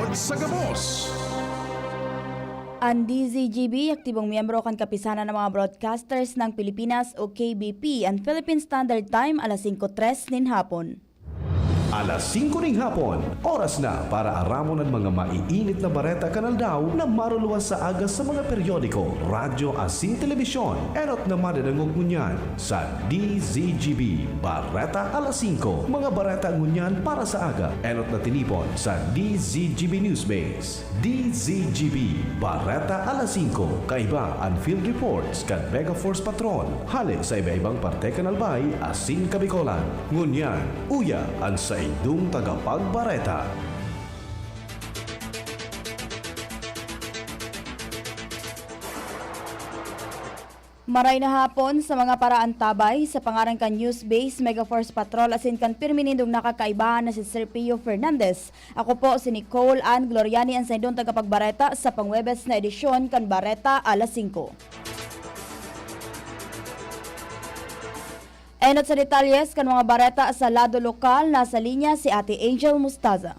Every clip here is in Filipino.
report sa gabos. Ang DZGB, aktibong miyembro kan kapisanan ng mga broadcasters ng Pilipinas o KBP, ang Philippine Standard Time alas 5:03 nin hapon. Alas 5 ring hapon, oras na para aramon ang mga maiinit na bareta kanal daw na maruluwas sa agas sa mga periodiko, radyo asin telebisyon. Erot na madadangog ngunyan sa DZGB Bareta alas 5. Mga bareta ngunyan para sa aga. Erot na tinipon sa DZGB Newsbase. DZGB Bareta alas 5. Kaiba ang field reports kan Mega Force Patrol. Halik sa iba-ibang parte kanalbay asin kabikolan. Ngunyan, uya ang sa idong tagapagbareta. Maray na hapon sa mga paraan tabay sa pangarang kan News Base Mega Force Patrol asin kan pirminindong nakakaibahan na si Sir Pio Fernandez. Ako po si Nicole Anne Gloriane ang sa idong tagapagbareta sa pangwebes na edisyon kan Bareta alas 5. Enot sa detalyes kan mga bareta sa lado lokal, nasa linya si Ate Angel Mustaza.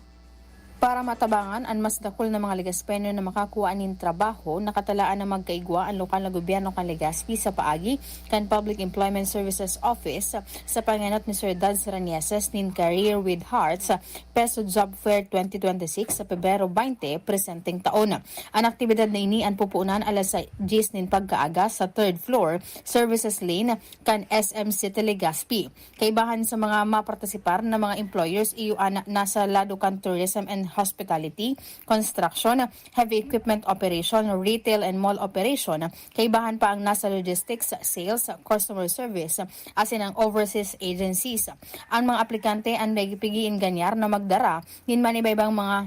Para matabangan ang mas dakol na mga Legazpenyo na makakuha nin trabaho, nakatalaan na magkaigwa ang lokal na gobyerno kan Legazpi sa paagi kan Public Employment Services Office sa panganot ni Sir Dad Saranieses nin Career with Hearts Peso Job Fair 2026 sa Pebrero 20 presenteng taon. Ang aktibidad na ini ang pupunan alas 10 nin pagkaaga sa 3rd floor services lane kan SM City Legazpi. Kaibahan sa mga mapartisipar na mga employers iuan nasa lado kan tourism and hospitality, construction, heavy equipment operation, retail and mall operation. Kaibahan pa ang nasa logistics, sales, customer service, asin ang overseas agencies. Ang mga aplikante ang nagipigiin ganyar na magdara, yun man iba-ibang mga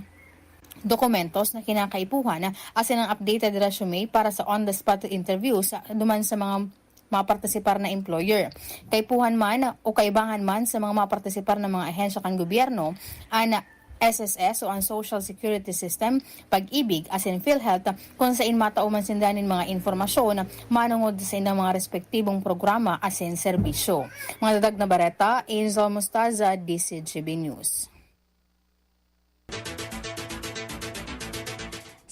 dokumentos na kinakaipuhan, asin ang updated resume para sa on-the-spot interviews duman sa mga mapartisipar na employer. Kaipuhan man o kaibangan man sa mga mapartisipar na mga ahensya kan gobyerno, ang SSS o ang Social Security System, Pag-ibig, asin PhilHealth, kung saan matauman sindanin mga informasyon manungod sa inyong mga respektibong programa asin serbisyo. Mga dadag na bareta, Angel Mustaza, DZGB News.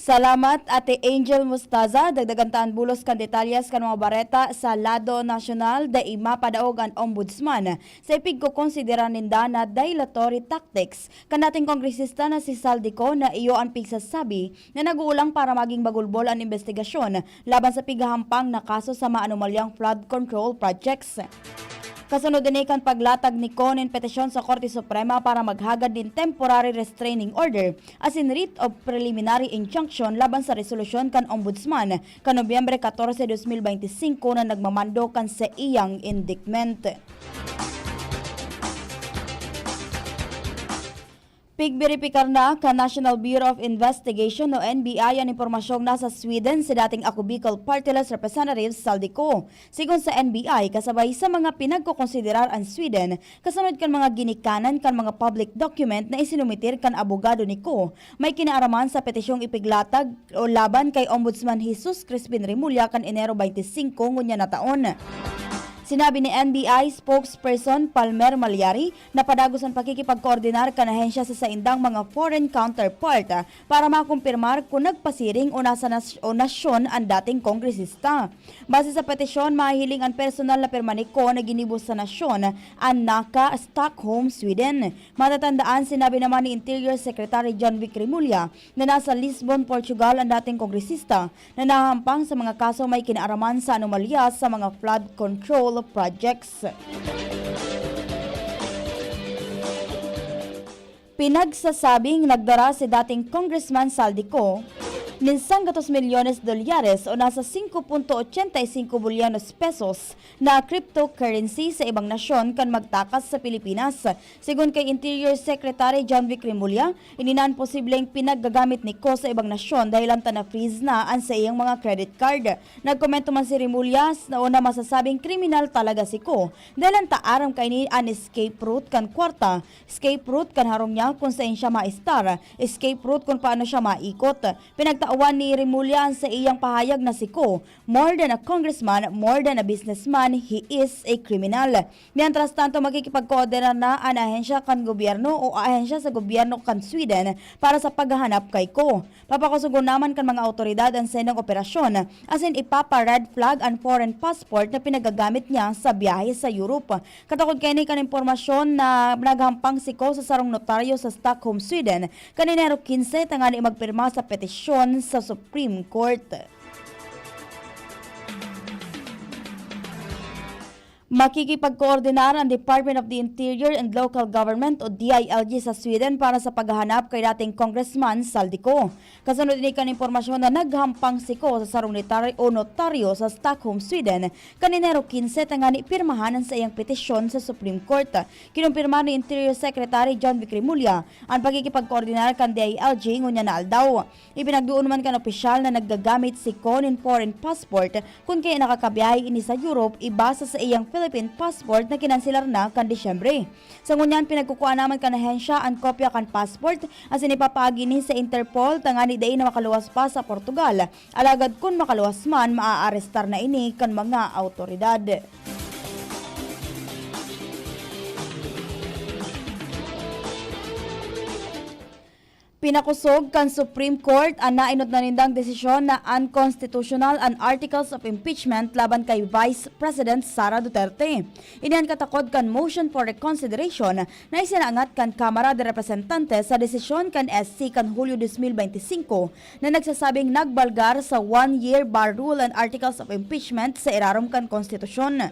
Salamat Ate Angel Mustaza. Dagdagan taan bulos kan detalyas kan mga bareta sa lado nasyonal da mapadaog ang ombudsman sa ipigkukonsidera ninda na dilatory tactics kan dating kongresista na si Saldico na iyo ang pigsasabi na naguulang para maging bagulbol ang investigasyon laban sa pigahampang na kaso sa maanomalyang flood control projects. Kasunod din kan paglatag ni Conin petisyon sa Korte Suprema para maghagad din temporary restraining order as in writ of preliminary injunction laban sa resolusyon kan Ombudsman kan Nobyembre 14, 2025 na nagmamando kan sa iyang indictment. Pigberipikar na ka National Bureau of Investigation o NBI ang impormasyong nasa Sweden si dating Ako Bicol Party List Representative Saldico. Sigon sa NBI, kasabay sa mga pinagkukonsiderar ang Sweden, kasunod kan mga ginikanan kan mga public document na isinumitir kan abogado ni Ko. May kinaaraman sa petisyong ipiglatag o laban kay Ombudsman Jesus Crispin Rimulya kan Enero 25 ngunya na taon. Sinabi ni NBI spokesperson Palmer Malyari na padagos ang pakikipagkoordinar kan ahensya sa saindang mga foreign counterpart para makumpirmar kung nagpasiring o nasa nasyon ang dating kongresista. Base sa petisyon, mahihiling ang personal na pirma ni Ko na ginibos sa nasyon ang Naka, Stockholm, Sweden. Matatandaan, sinabi naman ni Interior Secretary John Vic Rimulya na nasa Lisbon, Portugal ang dating kongresista na nahampang sa mga kaso may kinaaraman sa anomalya sa mga flood control projects. Pinagsasabing nagdara si dating Congressman Saldico ninsang $2 milyones o nasa 5.85 bilyones pesos na cryptocurrency sa ibang nasyon kan magtakas sa Pilipinas. Sigon kay Interior Secretary John Vic Rimulya, ininan posibleng pinaggagamit ni Ko sa ibang nasyon dahil ang na-freeze na ang sa iyang mga credit card. Nagkomento man si Rimulya na una masasabing kriminal talaga si Ko dahil ang taaram kay ni an escape route kan kwarta, escape route kan harong niya kung saan siya ma-star, escape route kung paano siya maikot. Pinagta Gintawan ni Remulla sa iyang pahayag na si Ko, more than a congressman, more than a businessman, he is a criminal. Mientras tanto, makikipagkoordinar na ang ahensya kan gobyerno o ahensya sa gobyerno kan Sweden para sa paghahanap kay Ko. Papakusugon naman kan mga autoridad ang senang operasyon as in ipapa-red flag ang foreign passport na pinagagamit niya sa biyahe sa Europe. Katakod kay ni kan impormasyon na naghampang si Ko sa sarong notaryo sa Stockholm, Sweden, kaninero 15 tangani magpirma sa petisyon sa Supreme Court. Makikipagkoordinar ang Department of the Interior and Local Government o DILG sa Sweden para sa paghahanap kay dating Congressman Saldiko. Kasunod ni kan impormasyon na naghampang si Ko sa sarong notaryo sa Stockholm, Sweden, kaninero 15 tangani pirmahanan sa iyang petisyon sa Supreme Court. Kinumpirma ni Interior Secretary John Remulla ang pagkikipagkoordinar kan DILG ngunya na aldaw. Ipinagduon man kan opisyal na naggagamit si Ko nin foreign passport kung kaya nakakabiyahe ini sa Europe ibasa sa iyang Philippine passport na kinansilar na kan Disyembre. Sa ngunyan, pinagkukuha naman kan ahensya ang kopya kan passport as inipapagi ni sa Interpol tangani day na makaluwas pa sa Portugal. Alagad kung makaluwas man, maaarestar na ini kan mga autoridad. Pinakusog kan Supreme Court ang nainot na nindang desisyon na unconstitutional ang articles of impeachment laban kay Vice President Sara Duterte. Inihan katakod kan motion for reconsideration na isinaangat kan Kamara de Representantes sa desisyon kan SC kan Hulyo 2025 na nagsasabing nagbalgar sa 1-year bar rule and articles of impeachment sa irarom kan konstitusyon.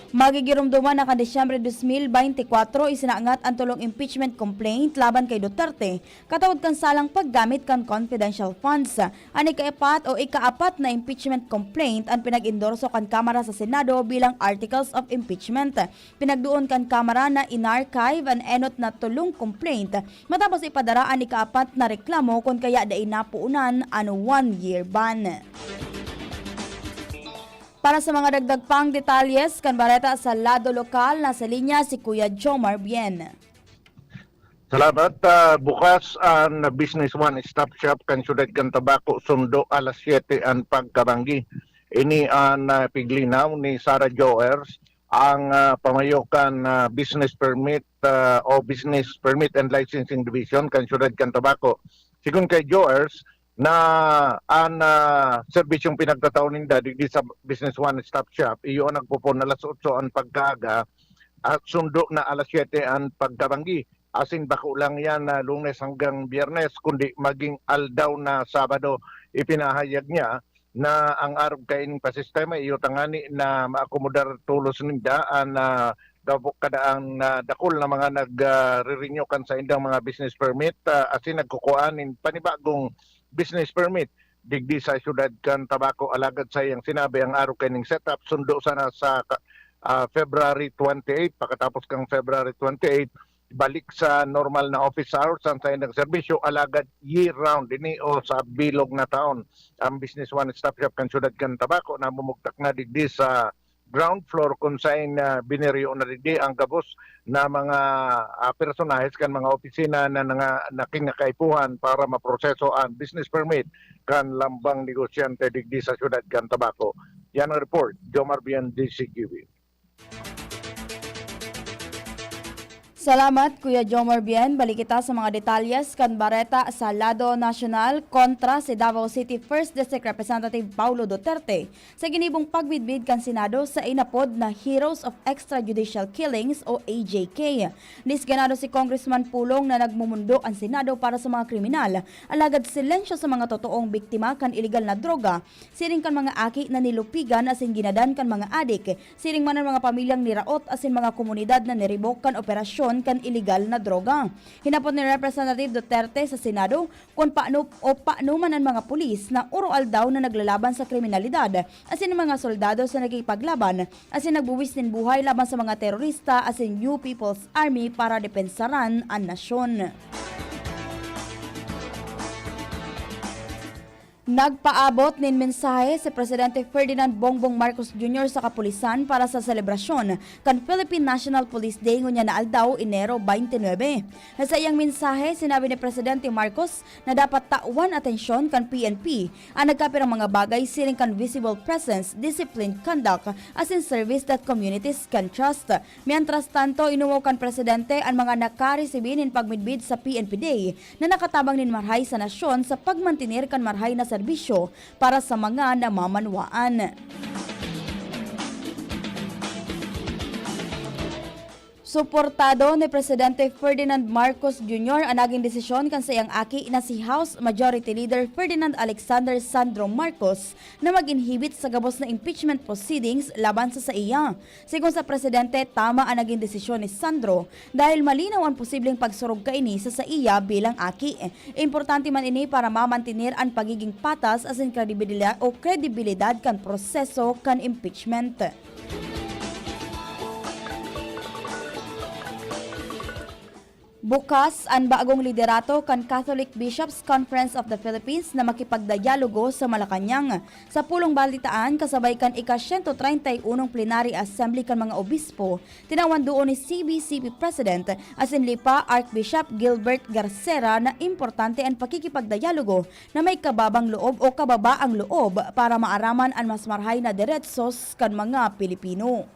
Magigirumduman na kan Disyembre 2024 isinaangat ang tulong impeachment complaint laban kay Duterte katawad kan salang paggamit kan confidential funds. Ang ikaapat na impeachment complaint ang pinag-endorso kan Kamara sa Senado bilang articles of impeachment. Pinagduon kan Kamara na inarchive ang enot na tulong complaint matapos ipadara ang ikaapat na reklamo kung kaya dai napuunan ang 1-year ban. Para sa mga dagdag pang detalyes, kan Bareta sa lado lokal, nasa linya si Kuya Jomar Bien. Salamat. Bukas ang Business One Stop Shop kan Syudad kan Tabako sundo alas 7 ang pagkarangi. Ini ang piglinaw ni Sarah Joers ang pamayokan business permit o business permit and licensing division kan Syudad kan Tabako. Sigun kay Joers, na ang serbisyong pinagtataon ninda di sa Business One Stop Shop, iyo ang nagpupon alas 8 ang pagkaaga at sundo na alas 7 ang pagkarangi. Asin bako lang yan na Lunes hanggang Biyernes, kundi maging aldaw na Sabado. Ipinahayag niya na ang araw kaining pasistema iyo tangani na maakomodar tulos ninda ang kadaang dakol na mga nag-renew kan sa indang mga business permit asin nagkukuanin panibagong business permit digdi sa Syudad kan Tabako. Alagad sa iyang sinabi ang araw kaining setup sundo sana sa February 28 pagkatapos kang February 28 balik sa normal na office hours ang sa indang serbisyo. Alagad year round ini o sa bilog na taon ang Business One Stop Shop kan Syudad kan Tabako na bumugtak na digdi sa ground floor kung saan biniriyo na rin ang gabos na mga personahes kan mga opisina na nakinakaipuhan para maproseso ang business permit kan lambang negosyante digdi sa Syudad kan Tabako. Yan ang report, Jomar Bien, DZGB. Salamat Kuya Jomar Bien. Balik kita sa mga detalyes kan Bareta sa lado nasyonal kontra si Davao City 1st District Representative Paulo Duterte sa ginibong pagbidbid kan Senado sa inapod na Heroes of Extrajudicial Killings o AJK. Nisganado si Congressman Pulong na nagmumundo ang Senado para sa mga kriminal. Alagad silensyo sa mga totoong biktima kan illegal na droga. Siring kan mga aki na nilupigan asin ginadan kan mga adik. Siring man ang mga pamilyang niraot asin mga komunidad na niribok kan operasyon kan illegal na droga. Hinapot ni Representative Duterte sa Senado kung paano man ang mga pulis na urual daw na naglalaban sa kriminalidad asin ang mga soldado sa nagkipaglaban asin nagbuwis din buhay laban sa mga terorista asin New People's Army para depensaran ang nasyon. Nagpaabot nin mensahe si Presidente Ferdinand Bongbong Marcos Jr. sa kapulisan para sa selebrasyon kan Philippine National Police Day ngunya na aldaw Enero 29. Sa iyang mensahe, sinabi ni Presidente Marcos na dapat tauan atensyon kan PNP ang nagkapirang mga bagay siling kan visible presence, disciplined conduct as in service that communities can trust. Mientras tanto, inuwaw kan Presidente ang mga nakaresibin in pagmidbid sa PNP Day na nakatabang nin marhay sa nasyon sa pagmantinir kan marhay na serbisyo para sa mga namamanwaan. Suportado ni Presidente Ferdinand Marcos Jr. ang naging desisyon kan sa iyang aki na si House Majority Leader Ferdinand Alexander Sandro Marcos na mag-inhibit sa gabos na impeachment proceedings laban sa iya. Sigon sa Presidente, tama ang naging desisyon ni Sandro dahil malinaw ang posibleng pagsurog kaini sa iya bilang aki. Importante man ini para mamantinir ang pagiging patas as in kredibilidad kan proseso kan impeachment. Bukas ang bagong liderato kan Catholic Bishops Conference of the Philippines na makipagdayalogo sa Malacanang. Sa pulong balitaan, kasabay kan ika-131 Plenary Assembly kan mga obispo, tinawan doon ni CBCP President asin Lipa Archbishop Gilbert Garcera na importante ang pakikipagdayalogo na may kababang loob o kababaang loob para maaraman ang mas marhay na diretsos kan mga Pilipino.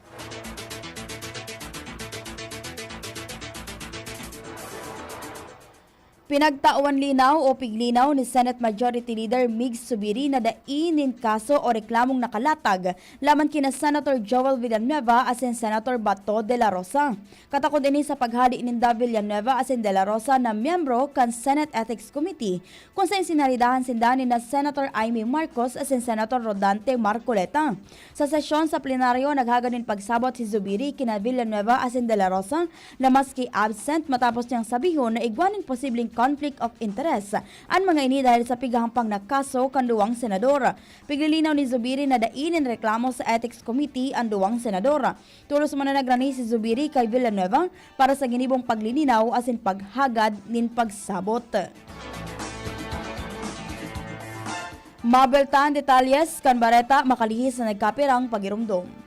Pinagtauan linaw o piglinaw ni Senate Majority Leader Mig Zubiri na dainin kaso o reklamong nakalatag laman kina Senator Joel Villanueva asin Senator Bato de la Rosa. Katakod ini sa paghali ni Villanueva asin de la Rosa na miyembro kan Senate Ethics Committee kung saan sinaridahan sindani na Senator Amy Marcos asin Senator Rodante Marcoleta. Sa sesyon sa plenaryo, naghaganin pagsabot si Zubiri kina Villanueva asin de la Rosa na maski absent matapos niyang sabihon na igwanin posibleng conflict of interest ang mga ini dahil sa pigahampang na kaso kan duwang senador. Piglilinaw ni Zubiri na dainin reklamo sa Ethics Committee ang duwang senador. Tulos man na nagrani si Zubiri kay Villanueva para sa ginibong paglilinaw asin paghagad nin pagsabot. Mabeltan detalyes kan Bareta makalihis na nagkapirang pagirumdom.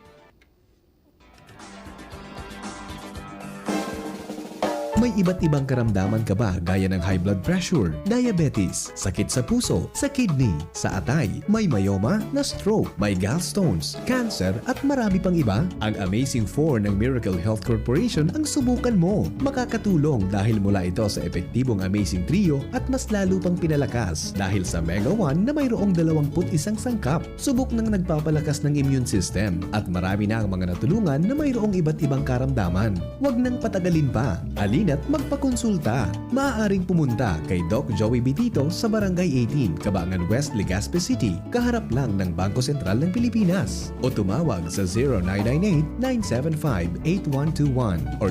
May iba't ibang karamdaman ka ba gaya ng high blood pressure, diabetes, sakit sa puso, sa kidney, sa atay, may myoma, na stroke, may gallstones, cancer at marami pang iba? Ang Amazing 4 ng Miracle Health Corporation ang subukan mo. Makakatulong dahil mula ito sa epektibong Amazing Trio at mas lalo pang pinalakas dahil sa Mega 1 na mayroong 21 sangkap. Subok ng nagpapalakas ng immune system at marami na ang mga natulungan na mayroong iba't ibang karamdaman. Huwag nang patagalin pa. Alina't magpakonsulta. Maaaring pumunta kay Doc Joey Bitito sa Barangay 18, Cabangan West, Legazpi City, kaharap lang ng Bangko Sentral ng Pilipinas. O tumawag sa 0998-975-8121 or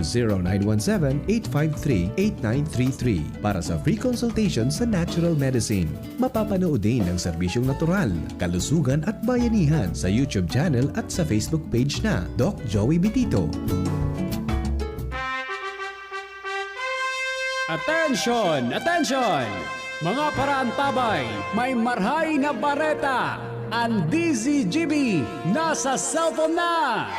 0917-853-8933 para sa free consultation sa natural medicine. Mapapanood din ang serbisyong natural, kalusugan at bayanihan sa YouTube channel at sa Facebook page na Doc Joey Bitito. Attention! Attention! Mga paraantabay, may marhay na Bareta! Ang DZGB nasa cellphone na!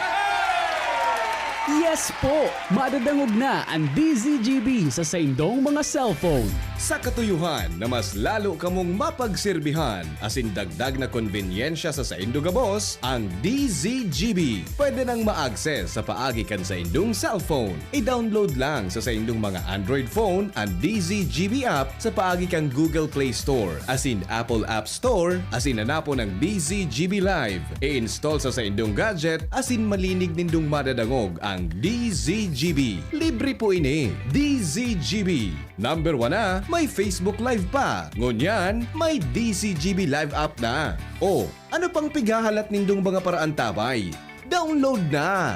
Yes po! Madadangog na ang DZGB sa saindong mga cellphone. Sa katuyuhan na mas lalo kamong mapagserbihan asin dagdag na konbenyensya sa saindo gabos, ang DZGB pwede nang ma-access sa paagi kan sa indong cellphone. I-download lang sa saindong mga Android phone ang DZGB app sa paagi kan Google Play Store asin Apple App Store asin hanapo ng DZGB Live. I-install sa saindong gadget asin malinig nindong madadangog ang DZGB. Libre po ini. DZGB. Number 1 na, may Facebook Live pa. Ngunyan, may DZGB Live app na. O, ano pang pighahalat nindong mga paraantabay? Download na!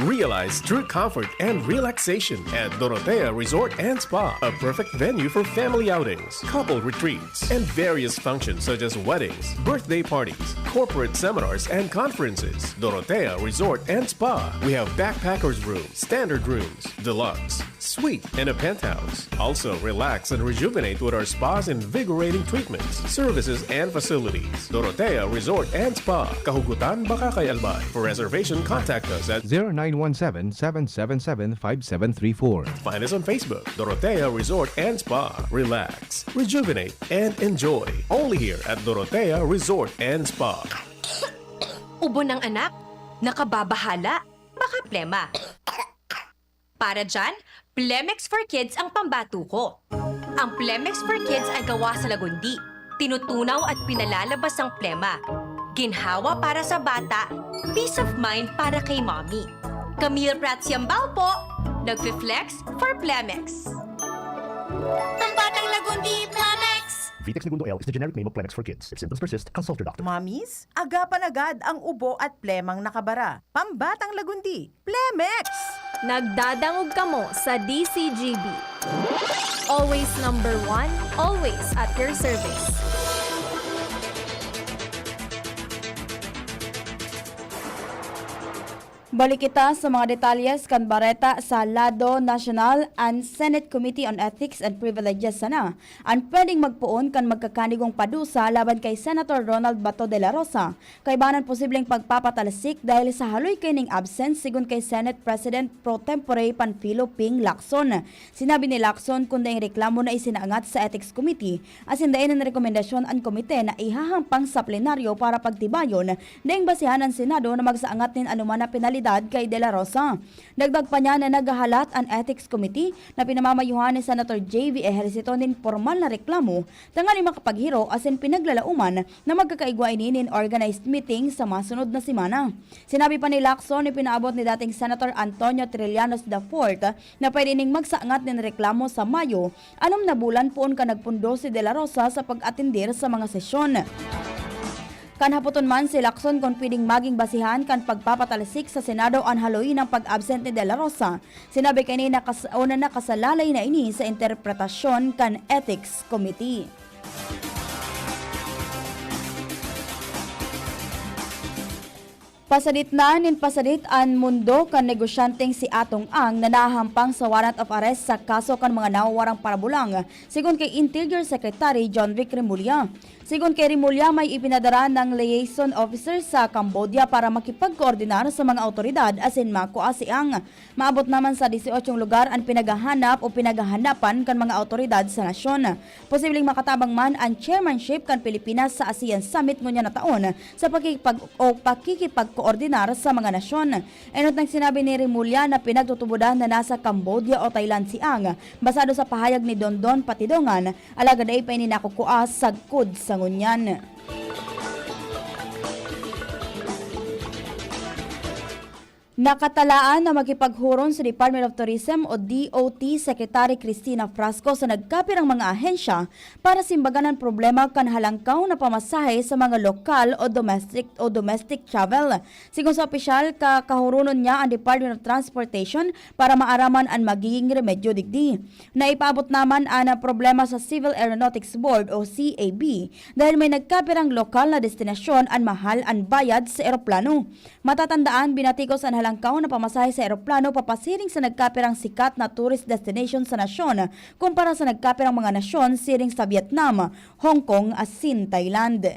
Realize true comfort and relaxation at Dorotea Resort and Spa, a perfect venue for family outings, couple retreats, and various functions such as weddings, birthday parties, corporate seminars, and conferences. Dorotea Resort and Spa. We have backpackers rooms, standard rooms, deluxe, suite, and a penthouse. Also, relax and rejuvenate with our spa's invigorating treatments, services, and facilities. Dorotea Resort and Spa, Kahugutan, Bakakay, Albay. For reservation, contact us at 0917-777-5734. Find us on Facebook, Dorotea Resort and Spa. Relax, rejuvenate, and enjoy. Only here at Dorotea Resort and Spa. Ubo ng anak, nakababahala, baka plema. Para dyan, Plemex for Kids ang pambato ko. Ang Plemex for Kids ay gawa sa lagundi. Tinutunaw at pinalalabas ang plema. Ginhawa para sa bata, peace of mind para kay mommy. Camille Prats Yambao po, nagfi-flex for Plemex. Pambatang lagundi, Plemex! Vitex Segundo L is the generic name of Plemex for kids. If symptoms persist, consult your doctor. Mamis, agapan agad ang ubo at plemang nakabara. Pambatang lagundi, Plemex! Nagdadangog kamo sa DZGB. Always number 1, always at your service. Balik kita sa mga detalyes kan Bareta sa Lado National and Senate Committee on Ethics and Privileges sana ang pwedeng magpuon kan magkakanigong padusa laban kay Senator Ronald Bato de la Rosa kay banan posibleng pagpapatalasik dahil sa haloy kining absence sigon kay Senate President Pro Tempore Panfilo Ping Lacson. Sinabi ni Lacson kung daing reklamo na isinaangat sa Ethics Committee asin dayon ang rekomendasyon ang komite na ihahampang sa plenaryo para pagtibayon daing basihan ang Senado na magsaangat nin anuman na penalidad kay De La Rosa. Dagdag pa niya na naghahalat ang Ethics Committee na pinamamayuhan ni Senator J.V. Ejercito nin formal na reklamo tangali makapaghiro asin pinaglalauman na magkakaigwa inin organized meeting sa masunod na semana. Sinabi pa ni Lacson ni pinaabot ni dating Senator Antonio Trillanos IV na pwede ning magsaangat nin reklamo sa Mayo, anom na bulan poon ka nagpundo si De La Rosa sa pag-atendir sa mga sesyon. Kanhapoton man si Lacson kung pwedeng maging basihan kan pagpapatalisik sa Senado ang haloy ng pag-absent ni De La Rosa. Sinabi kay ni una na kasalalay na ini sa interpretasyon kan Ethics Committee. Pasadit na nin pasadit ang mundo kan negosyanteng si Atong Ang na nahampang sa warrant of arrest sa kaso kan mga nawawarang parabulang sigon kay Interior Secretary John Vic Remulla. Sigon kay Remulla may ipinadara ng liaison officer sa Cambodia para makipagkoordinar sa mga autoridad asin makuha si Ang. Maabot naman sa 18 lugar ang pinagahanap o pinaghahanapan kan mga autoridad sa nasyon. Posibleng makatabang man ang chairmanship kan Pilipinas sa ASEAN Summit ngunya na taon sa pakikipagkoordinar sa mga nasyon. Enot nang sinabi ni Remulla na pinagtutubudan na nasa Cambodia o Thailand si Ang basado sa pahayag ni Dondon Patidongan alagad ay pa ini nakukuha sagkod sa ngunyan. Nakatalaan na makipaghuron sa Department of Tourism o DOT Secretary Cristina Frasco sa nagkapirang mga ahensya para simbagan ang problema kan halangkaw na pamasahe sa mga lokal o domestic travel. Sigon sa opisyal, kahurunon niya ang Department of Transportation para maaraman ang magiging remedyo digdi. Naipaabot naman ang problema sa Civil Aeronautics Board o CAB dahil may nagkapirang lokal na destinasyon ang mahal ang bayad sa eroplano. Matatandaan, binatikos ang halangkaw na pamasahe sa eroplano papasiring sa nagkapirang sikat na tourist destination sa nasyon kumpara sa nagkapirang mga nasyon siring sa Vietnam, Hong Kong asin Thailand.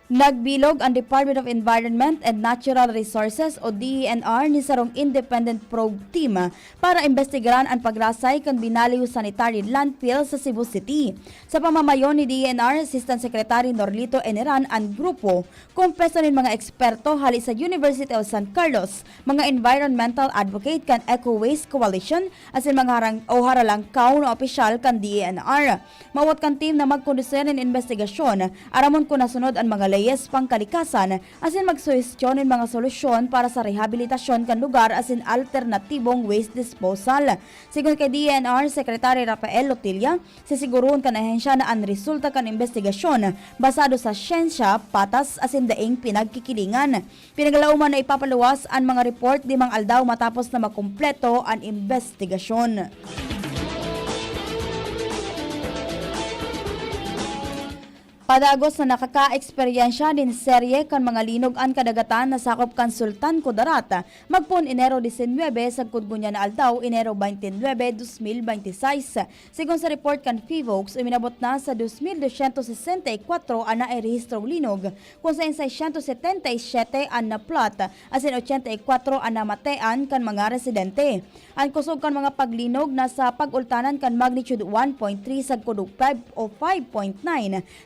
Nagbilog ang Department of Environment and Natural Resources o DENR ni sarong independent probe team para investigaran ang pagrasay kan binaliw sanitary landfill sa Cebu City. Sa pamamayon ni DENR Assistant Secretary Norlito Eneran ang grupo, kumpeso nin mga eksperto hali sa University of San Carlos, mga environmental advocate kan Eco Waste Coalition asin mga haralangkaw na opisyal kan DENR. Mawat kan team na magkondusyon ng investigasyon aramon kung nasunod ang mga layes pangkalikasan asin magsuhestyon ng mga solusyon para sa rehabilitasyon kan lugar asin alternatibong waste disposal. Sigon kay DENR Secretary Rafael Lotilla, sisiguruhon kan ahensya na ang resulta kan investigasyon basado sa siyensya, patas asin daing pinagkikilingan. Pinagalauman na ipapaluwas ang mga report di mang aldaw matapos na makumpleto ang investigasyon. Padagos na nakaka-eksperyensya din serye kan mga linog an kadagatan na sakop kan Sultan Kudarat. Magpun Enero 19 sa kudgunya na aldaw Enero 29, 2026. Sigon sa report kan FIVOX, iminabot na sa 2,264 ana ay rehistro linog, kung sa 677 an na plot, asin 84 an namatean kan mga residente. Ang kusog kan mga paglinog na sa pag-ultanan kan magnitude 1.3 sa kudug 5 o 5.9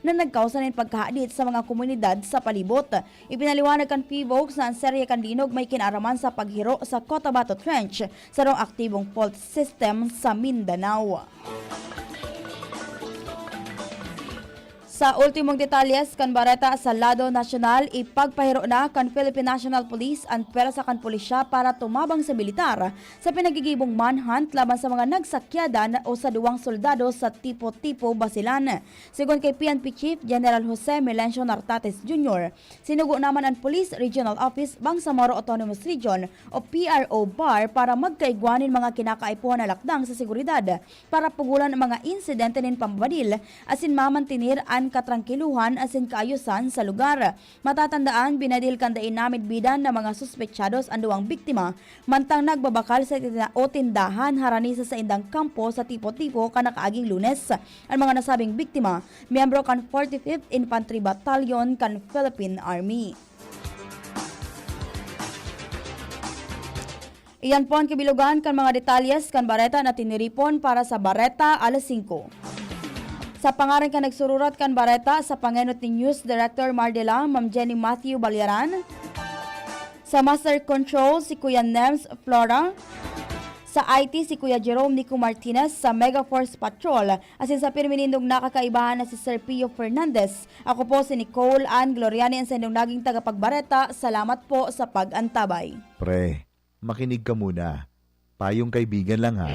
na nagkausan ng pagkahadit sa mga komunidad sa palibot. Ipinaliwanag kan FIVOX na ang serye kan linog may kinaraman sa paghiro sa Cotabato Trench sa rong aktibong fault system sa Mindanao. Sa ultimong detalyes kan Bareta sa lado nasyonal, ipagpahiro na kan Philippine National Police ang pwersa kan pulisya para tumabang sa militar sa pinagigibong manhunt laban sa mga nagsakyadan o sa duwang soldado sa tipo-tipo Basilan. Sigon kay PNP Chief General Jose Melencio Nartates Jr., sinugo naman ang Police Regional Office Bangsamoro Autonomous Region o PRO BAR para magkaigwanin mga kinakaipuhan na lakdang sa seguridad para pugulan ang mga insidente nin pambabadil asin mamantinir ang katrangkiluhan asin kaayusan sa lugar. Matatandaan, binadil kan dainamid bidan na mga suspetsyados ang duwang biktima mantang nagbabakal sa tindahan haranisa sa indang kampo sa tipo-tipo kanakaaging Lunes. Ang mga nasabing biktima, miyembro kan 45th Infantry Battalion kan Philippine Army. Iyan po ang kabilugan kan mga detalyes kan Bareta na tiniripon para sa Bareta alas 5. Sa pangaran ka nagsururat kan Bareta sa pangenot ni News Director Mardela, Ma'am Jenny Matthew Balyaran. Sa Master Control, si Kuya Nems Flora. Sa IT, si Kuya Jerome Nico Martinez. Sa Mega Force Patrol, asin sa pirminindong nakakaibahan na si Sir Pio Fernandez. Ako po si Nicole Anne Gloriane, ang sendong naging tagapagbareta. Salamat po sa pag-antabay. Pre, makinig ka muna. Payong kaibigan lang ha.